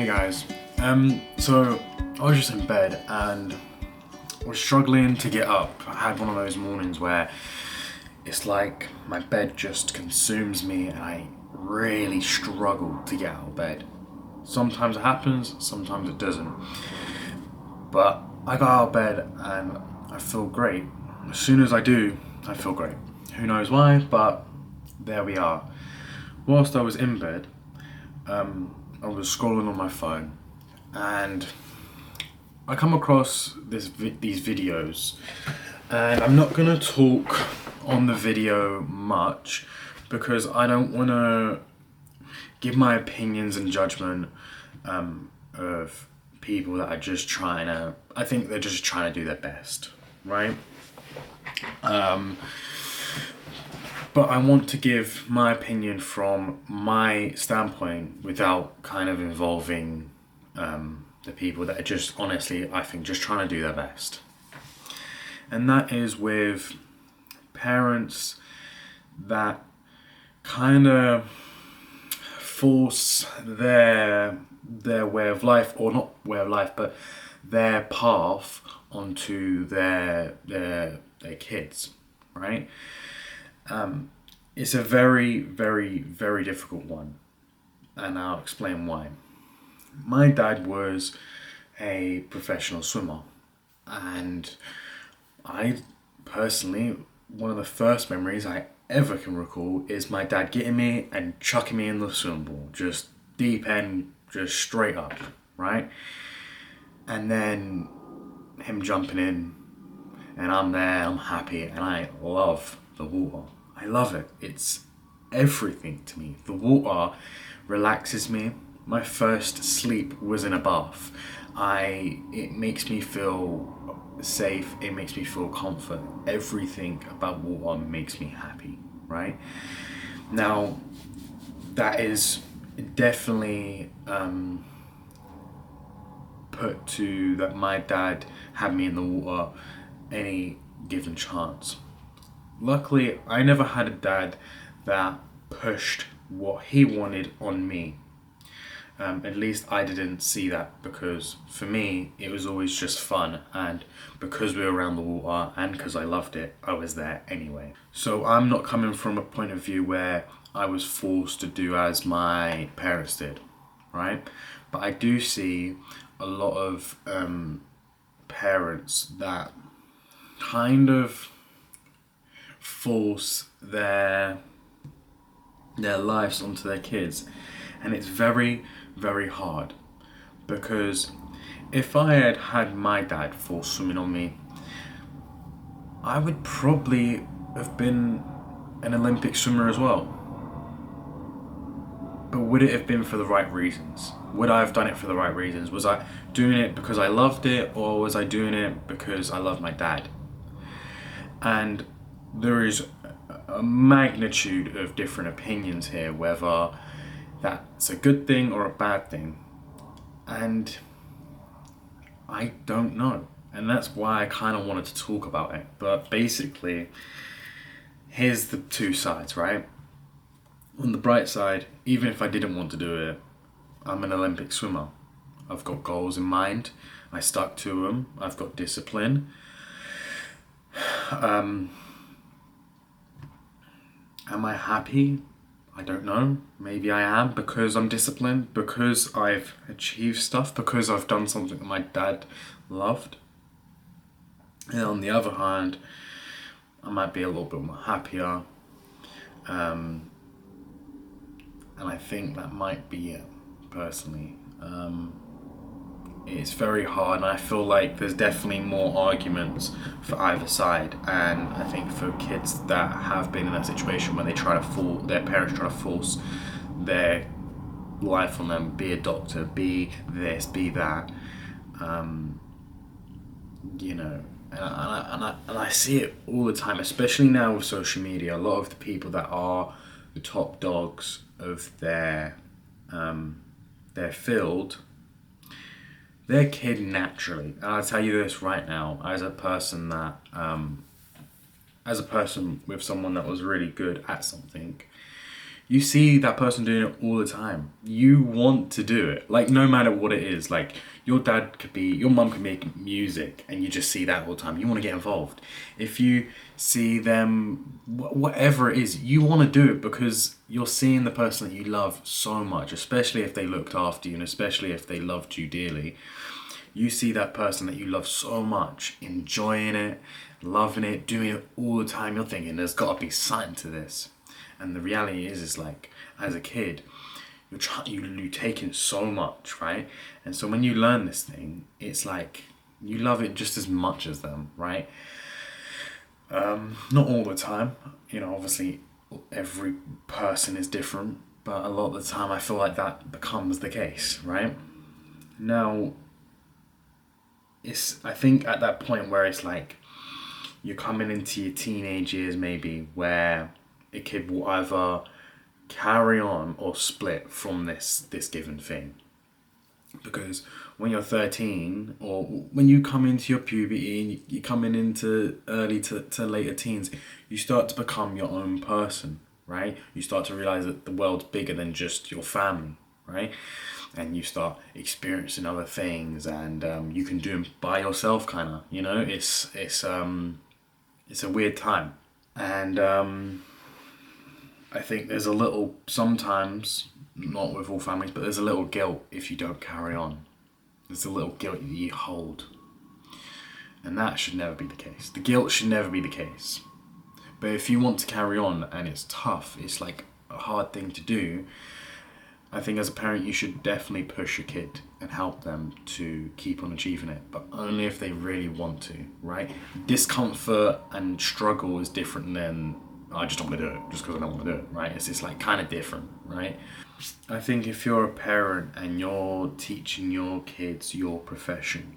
Hey guys, so I was just in bed and was struggling to get up. I had one of those mornings where it's like my bed just consumes me and I really struggle to get out of bed. Sometimes it happens, sometimes it doesn't. But I got out of bed and I feel great. As soon as I do, I feel great. Who knows why, but there we are. Whilst I was in bed, I was scrolling on my phone and I come across these videos, and I'm not gonna talk on the video much because I don't want to give my opinions and judgment of people that are just trying to, I think they're just trying to do their best, right? But I want to give my opinion from my standpoint without kind of involving the people that are just, honestly, I think, just trying to do their best. And that is with parents that kind of force their way of life, or not way of life, but their path onto their kids, right? It's a very, very, very difficult one, and I'll explain why. My dad was a professional swimmer, and I personally, one of the first memories I ever can recall is my dad getting me and chucking me in the swimming pool, just deep end, just straight up, right? And then him jumping in, and I'm there, I'm happy, and I love the water. I love it. It's everything to me. The water relaxes me. My first sleep was in a bath. It makes me feel safe. It makes me feel comfort. Everything about water makes me happy, right? Now, that is definitely put to that my dad had me in the water any given chance. Luckily, I never had a dad that pushed what he wanted on me. At least I didn't see that, because for me, it was always just fun, and because we were around the water and because I loved it, I was there anyway. So I'm not coming from a point of view where I was forced to do as my parents did, right? But I do see a lot of parents that kind of force their lives onto their kids, and it's very, very hard, because if I had had my dad force swimming on me, I would probably have been an Olympic swimmer as well. But would it have been for the right reasons? Would I have done it for the right reasons? Was I doing it because I loved it, or was I doing it because I love my dad? And there is a magnitude of different opinions here, whether that's a good thing or a bad thing. And I don't know. And that's why I kind of wanted to talk about it. But basically, here's the two sides, right? On the bright side, even if I didn't want to do it, I'm an Olympic swimmer. I've got goals in mind. I stuck to them. I've got discipline. Am I happy? I don't know. Maybe I am, because I'm disciplined, because I've achieved stuff, because I've done something that my dad loved. And on the other hand, I might be a little bit more happier. And I think that might be it, personally. It's very hard, and I feel like there's definitely more arguments for either side. And I think for kids that have been in that situation where they their parents try to force their life on them, be a doctor, be this, be that, you know, and I see it all the time, especially now with social media. A lot of the people that are the top dogs of their field, their kid naturally, and I'll tell you this right now, as a person with someone that was really good at something, You see that person doing it all the time. You want to do it, like no matter what it is. Like your mum could make music, and you just see that all the time. You want to get involved. If you see them, whatever it is, you want to do it because you're seeing the person that you love so much, especially if they looked after you, and especially if they loved you dearly. You see that person that you love so much, enjoying it, loving it, doing it all the time. You're thinking, there's got to be something to this. And the reality is like, as a kid, you take in so much, right? And so when you learn this thing, it's like you love it just as much as them, right? Not all the time, obviously every person is different, but a lot of the time I feel like that becomes the case, right? Now, I think at that point where it's like you're coming into your teenage years, maybe, where a kid will either carry on or split from this given thing. Because when you're 13, or when you come into your puberty and you're coming into early to later teens, you start to become your own person, right? You start to realize that the world's bigger than just your family, right? And you start experiencing other things, and you can do them by yourself, kind of. It's a weird time, and I think there's a little, sometimes, not with all families, but there's a little guilt if you don't carry on. There's a little guilt that you hold. And that should never be the case. The guilt should never be the case. But if you want to carry on and it's tough, it's like a hard thing to do, I think as a parent you should definitely push your kid and help them to keep on achieving it, but only if they really want to, right? Discomfort and struggle is different than I just don't want to do it just because I don't want to do it, right? It's like kind of different, right? I think if you're a parent and you're teaching your kids your profession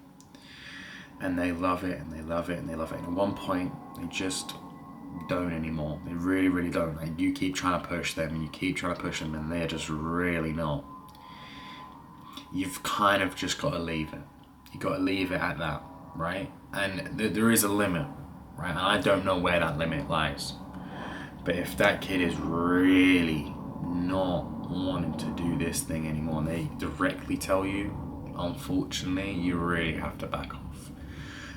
and they love it and they love it and they love it, and at one point they just don't anymore. They really, really don't. Like, you keep trying to push them and you keep trying to push them and they're just really not. You've kind of just got to leave it. You've got to leave it at that, right? And there is a limit, right? And I don't know where that limit lies. But if that kid is really not wanting to do this thing anymore and they directly tell you, unfortunately, you really have to back off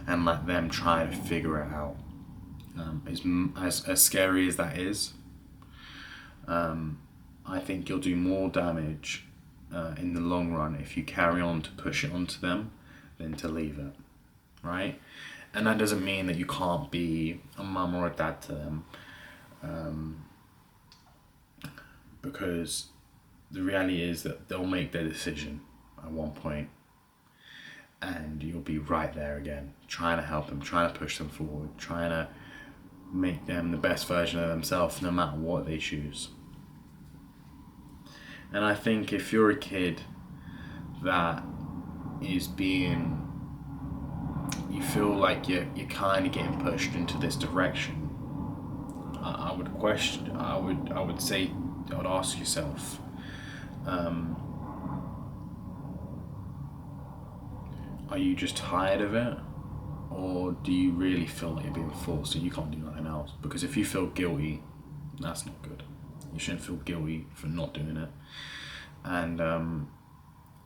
and let them try to figure it out. As scary as that is, I think you'll do more damage in the long run if you carry on to push it onto them than to leave it, right? And that doesn't mean that you can't be a mum or a dad to them, because the reality is that they'll make their decision at one point and you'll be right there again, trying to help them, trying to push them forward, trying to make them the best version of themselves no matter what they choose. And I think if you're a kid that is you feel like you're kind of getting pushed into this direction, I would ask yourself, are you just tired of it? Or do you really feel like you're being forced and you can't do nothing else? Because if you feel guilty, that's not good. You shouldn't feel guilty for not doing it. And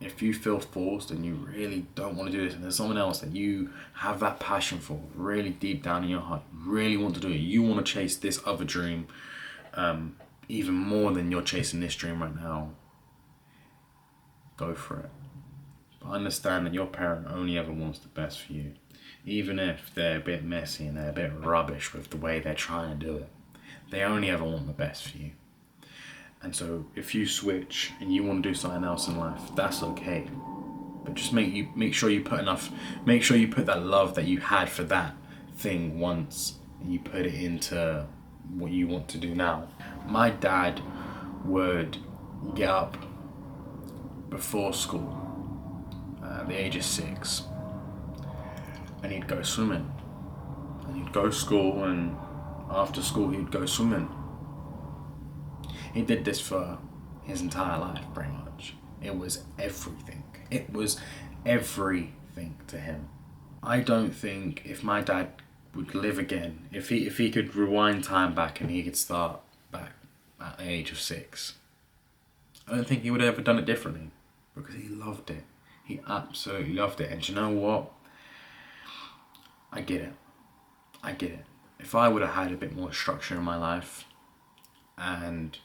if you feel forced and you really don't want to do this, and there's someone else that you have that passion for, really deep down in your heart, you really want to do it, you want to chase this other dream even more than you're chasing this dream right now, go for it. But understand that your parent only ever wants the best for you. Even if they're a bit messy and they're a bit rubbish with the way they're trying to do it, they only ever want the best for you. And so if you switch and you want to do something else in life, that's okay. But just make sure you put that love that you had for that thing once, and you put it into what you want to do now. My dad would get up before school at the age of 6, and he'd go swimming. And he'd go to school, and after school he'd go swimming. He did this for his entire life, pretty much. It was everything. It was everything to him. I don't think if my dad would live again, if he could rewind time back and he could start back at the age of 6. I don't think he would have ever done it differently, because he loved it. He absolutely loved it. And do you know what? I get it. I get it. If I would have had a bit more structure in my life, and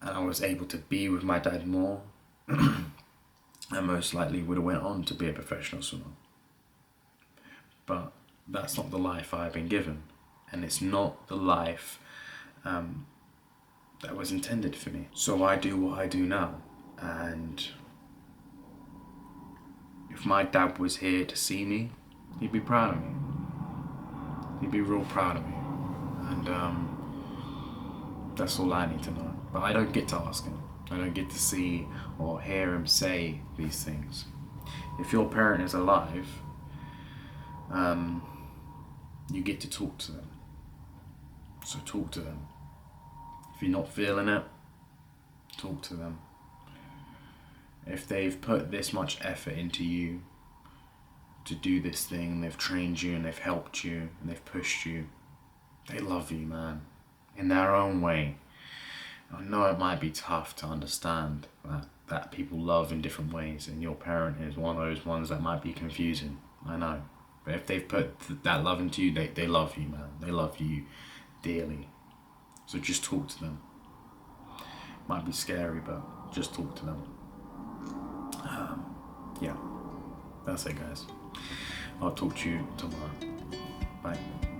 I was able to be with my dad more, I most likely would have went on to be a professional swimmer. But that's not the life I've been given, and it's not the life that was intended for me. So I do what I do now, and if my dad was here to see me, he'd be proud of me. He'd be real proud of me, and that's all I need to know. But I don't get to ask him. I don't get to see or hear him say these things. If your parent is alive, you get to talk to them. So talk to them. If you're not feeling it, talk to them. If they've put this much effort into you to do this thing, they've trained you and they've helped you and they've pushed you, they love you, man, in their own way. I know it might be tough to understand that people love in different ways, and your parent is one of those ones that might be confusing, I know. But if they've put that love into you, they love you, man. They love you dearly. So just talk to them. Might be scary, but just talk to them. Yeah, that's it, guys. I'll talk to you tomorrow. Bye.